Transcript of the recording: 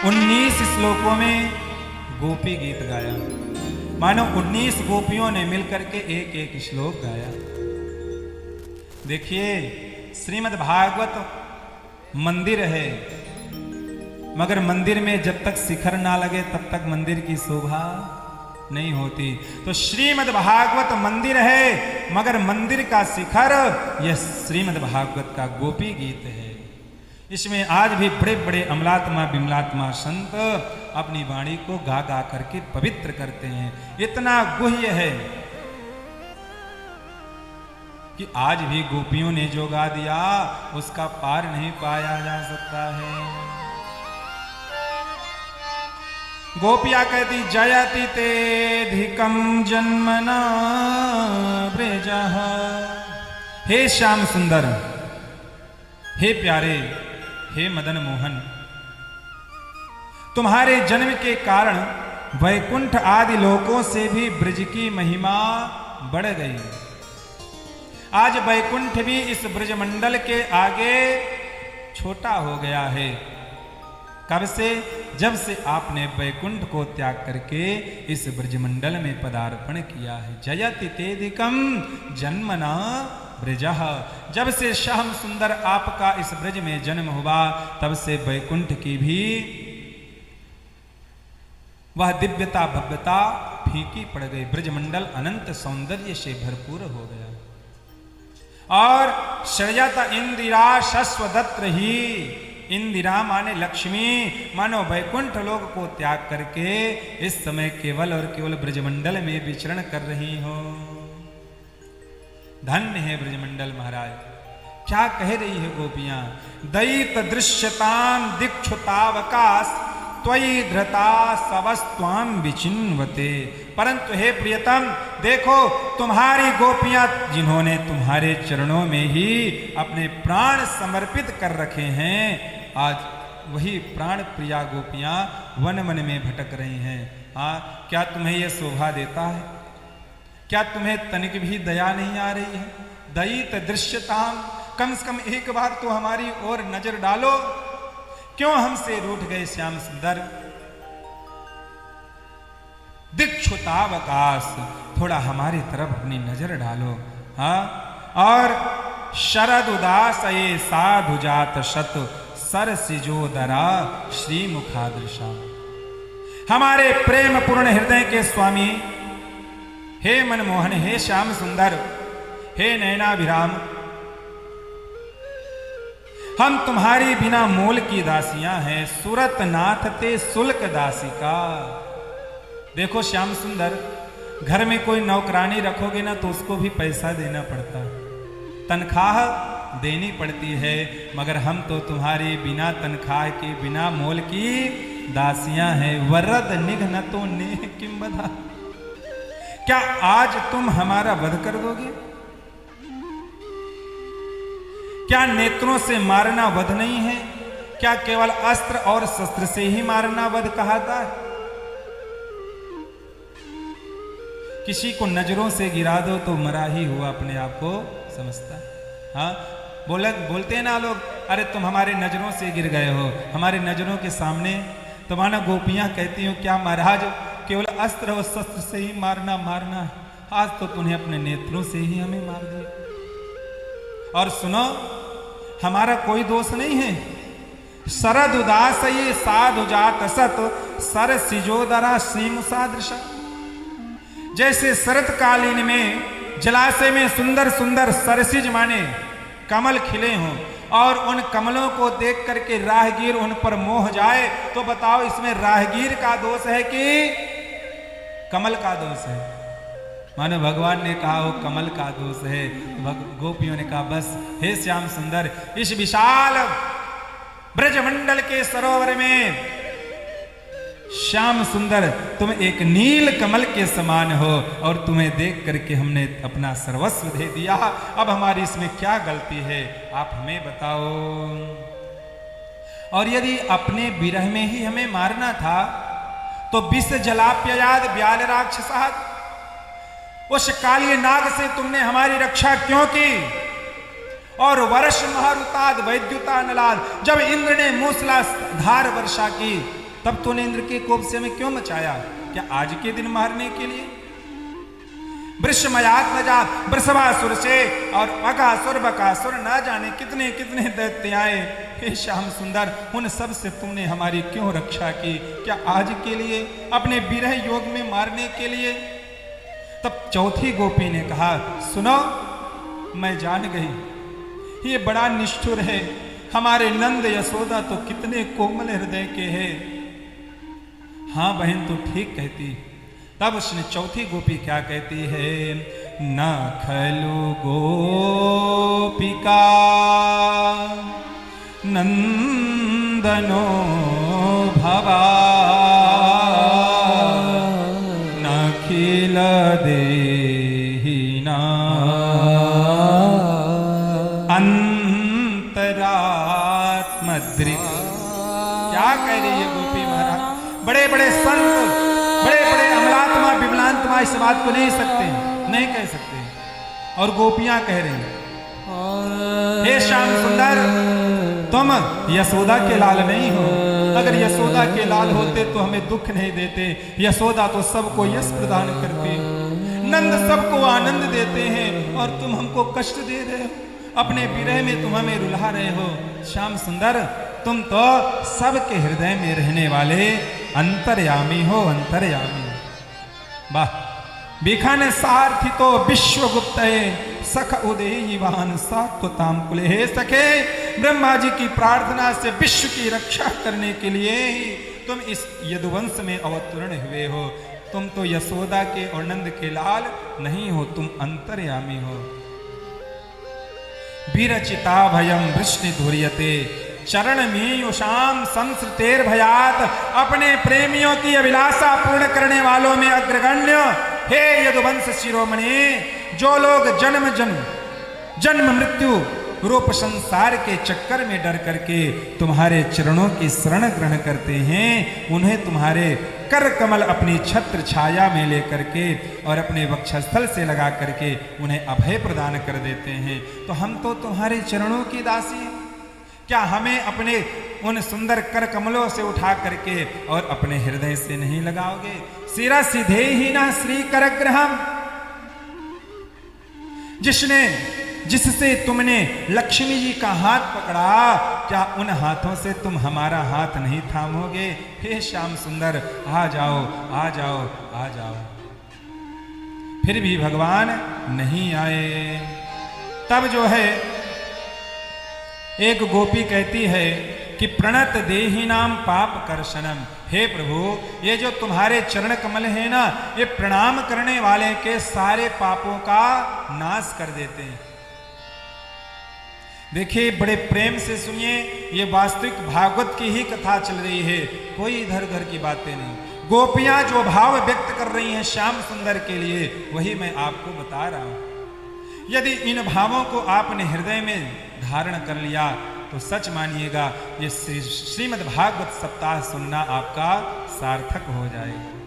19 श्लोकों में गोपी गीत गाया। मानो 19 गोपियों ने मिलकर के एक एक श्लोक गाया। देखिए, श्रीमद् भागवत मंदिर है, मगर मंदिर में जब तक शिखर ना लगे तब तक मंदिर की शोभा नहीं होती। तो श्रीमद् भागवत मंदिर है, मगर मंदिर का शिखर यह श्रीमद् भागवत का गोपी गीत है। इसमें आज भी बड़े बड़े अमलात्मा विमलात्मा संत अपनी वाणी को गा गा करके पवित्र करते हैं। इतना गुह्य है कि आज भी गोपियों ने जो गा दिया उसका पार नहीं पाया जा सकता है। गोपिया कहती जयति तेधिकम जन्मना ब्रजः। हे श्याम सुंदर, हे प्यारे, हे मदन मोहन, तुम्हारे जन्म के कारण वैकुंठ आदि लोकों से भी ब्रज की महिमा बढ़ गई। आज वैकुंठ भी इस ब्रजमंडल के आगे छोटा हो गया है। कब से? जब से आपने वैकुंठ को त्याग करके इस ब्रजमंडल में पदार्पण किया है। जयति तेधिकम जन्मना ब्रजः। जब से श्याम सुंदर आपका इस ब्रज में जन्म हुआ, तब से वैकुंठ की भी वह दिव्यता भव्यता फीकी पड़ गई। ब्रजमंडल अनंत सौंदर्य से भरपूर हो गया। और श्रयत इंदिरा शश्वदत्र ही। इंदिरा माने लक्ष्मी, मानो वैकुंठ लोक को त्याग करके इस समय केवल और केवल ब्रजमंडल में विचरण कर रही हो। धन्य है ब्रजमंडल महाराज। क्या कह रही है गोपियां? दयित दृश्यताम दीक्षुतावकाश त्वयि धृता सवस्त्वाम विचिन्वते। परंतु हे प्रियतम, देखो तुम्हारी गोपियां जिन्होंने तुम्हारे चरणों में ही अपने प्राण समर्पित कर रखे हैं, आज वही प्राण प्रिया गोपियां वन वन में भटक रही हैं। हाँ, क्या तुम्हें यह शोभा देता है? क्या तुम्हें तनिक भी दया नहीं आ रही है? दयित दृश्यताम, कम से कम एक बार तो हमारी ओर नजर डालो। क्यों हमसे रूठ गए श्याम सुंदर? दीक्षुतावकाश, थोड़ा हमारी तरफ अपनी नजर डालो। हाँ, और शरद उदास ये साधु जात शत सर सिजोदरा श्री मुखादृशा। हमारे प्रेम पूर्ण हृदय के स्वामी, हे मनमोहन, हे श्याम सुंदर, हे नयनाभिराम, हम तुम्हारी बिना मोल की दासियां हैं। सूरत नाथ ते शुल्क दासिका। देखो श्याम सुंदर, घर में कोई नौकरानी रखोगे ना तो उसको भी पैसा देना पड़ता है, तनख्वाह देनी पड़ती है। मगर हम तो तुम्हारी बिना तनख्वाह की बिना मोल की दासियां हैं। वरद निघ्न तो ने किम बधा। क्या आज तुम हमारा वध कर दोगे? क्या नेत्रों से मारना वध नहीं है? क्या केवल अस्त्र और शस्त्र से ही मारना वध कहता है? किसी को नजरों से गिरा दो तो मरा ही हुआ अपने आप को समझता। हाँ, बोलते हैं ना लोग, अरे तुम हमारे नजरों से गिर गए हो, हमारे नजरों के सामने। तो माना गोपियां कहती हो, क्या महाराज केवल अस्त्र और शस्त्र से ही मारना है? आज तो तुम्हें अपने नेत्रों से ही हमें मार दिया। और सुनो, हमारा कोई दोष नहीं है। शरद उदास ये साधु जात सत सर सिजोदरा श्रीम सादृशा। जैसे शरद कालीन में जलाशय में सुंदर सुंदर सरसिज माने कमल खिले हों, और उन कमलों को देख करके राहगीर उन पर मोह जाए, तो बताओ इसमें राहगीर का दोष है कि कमल का दोष है? मानो भगवान ने कहा वो कमल का दोष है। गोपियों ने कहा बस हे श्याम सुंदर, इस विशाल ब्रजमंडल के सरोवर में श्याम सुंदर तुम एक नील कमल के समान हो, और तुम्हें देख करके हमने अपना सर्वस्व दे दिया। अब हमारी इसमें क्या गलती है, आप हमें बताओ। और यदि अपने विरह में ही हमें मारना था तो विष जलाप्ययाद व्याल राक्षसाद, उस काली नाग से तुमने हमारी रक्षा क्यों की? और वर्ष महारुताद वैद्युता नलाद, जब इंद्र ने मूसलाधार वर्षा की, तब तूने इंद्र के कोप से हमें क्यों मचाया? क्या आज के दिन मारने के लिए? वृषमयात्मजा वृषभासुर से और अगासुर बकासुर ना जाने कितने कितने दैत्य आए। हे श्याम सुंदर, उन सब से तुमने हमारी क्यों रक्षा की? क्या आज के लिए, अपने विरह योग में मारने के लिए? तब चौथी गोपी ने कहा, सुनो, मैं जान गई ये बड़ा निष्ठुर है। हमारे नंद यशोदा तो कितने कोमल हृदय के हैं। हाँ बहन, तो ठीक कहती। तब उसने चौथी गोपी क्या कहती है? न खलु गोपिका नंदनो भवा नखिल देहिना अंतरात्मद्रिक। क्या कह रही है गोपी महाराज? बड़े बड़े संत, बड़े बड़े अमलात्मा विमलात्मा इस बात को नहीं सकते, नहीं कह सकते, और गोपियां कह रही हैं, हे श्याम सुंदर, तुम यशोदा के लाल नहीं हो। अगर यशोदा के लाल होते तो हमें दुख नहीं देते। यशोदा तो सबको यश प्रदान करती, नंद सबको आनंद देते हैं, और तुम हमको कष्ट दे रहे हो। अपने विरह में तुम हमें रुला रहे हो। श्याम सुंदर, तुम तो सबके हृदय में रहने वाले अंतर्यामी हो, अंतर्यामी। वाह! बिखन सार्थितो विश्वगुप्त सख उदयवान सात्वताम कुले। हे सखे, ब्रह्मा जी की प्रार्थना से विश्व की रक्षा करने के लिए ही तुम इस यदुवंश में अवतरण हुए हो। तुम तो यशोदा के और नंद के लाल नहीं हो, तुम अंतर्यामी हो। विरचिता भयम वृष्णि धुर्यते चरण में युषाम संस्कृतेर भयात। अपने प्रेमियों की अभिलाषा पूर्ण करने वालों में अग्रगण्य हे यदुवंश शिरोमणि, जो लोग जन्म मृत्यु रूप संसार के चक्कर में डर करके तुम्हारे चरणों की शरण ग्रहण करते हैं, उन्हें तुम्हारे कर कमल अपनी छत्र छाया में लेकर के और अपने वक्षस्थल से लगा करके उन्हें अभय प्रदान कर देते हैं। तो हम तो तुम्हारे चरणों की दासी, क्या हमें अपने उन सुंदर कर कमलों से उठा करके और अपने हृदय से नहीं लगाओगे? सिरा सीधे ही ना श्री करग्रहम, जिससे तुमने लक्ष्मी जी का हाथ पकड़ा, क्या उन हाथों से तुम हमारा हाथ नहीं थामोगे? हे श्याम सुंदर, आ जाओ, आ जाओ, आ जाओ। फिर भी भगवान नहीं आए। तब जो है एक गोपी कहती है कि प्रणत देहि नाम पाप कर्षणम। हे प्रभु, ये जो तुम्हारे चरण कमल है ना, ये प्रणाम करने वाले के सारे पापों का नाश कर देते हैं। देखिए, बड़े प्रेम से सुनिए, ये वास्तविक भागवत की ही कथा चल रही है, कोई इधर उधर की बातें नहीं। गोपियां जो भाव व्यक्त कर रही हैं श्याम सुंदर के लिए, वही मैं आपको बता रहा हूं। यदि इन भावों को आपने हृदय में धारण कर लिया तो सच मानिएगा, ये श्रीमद् भागवत सप्ताह सुनना आपका सार्थक हो जाएगा।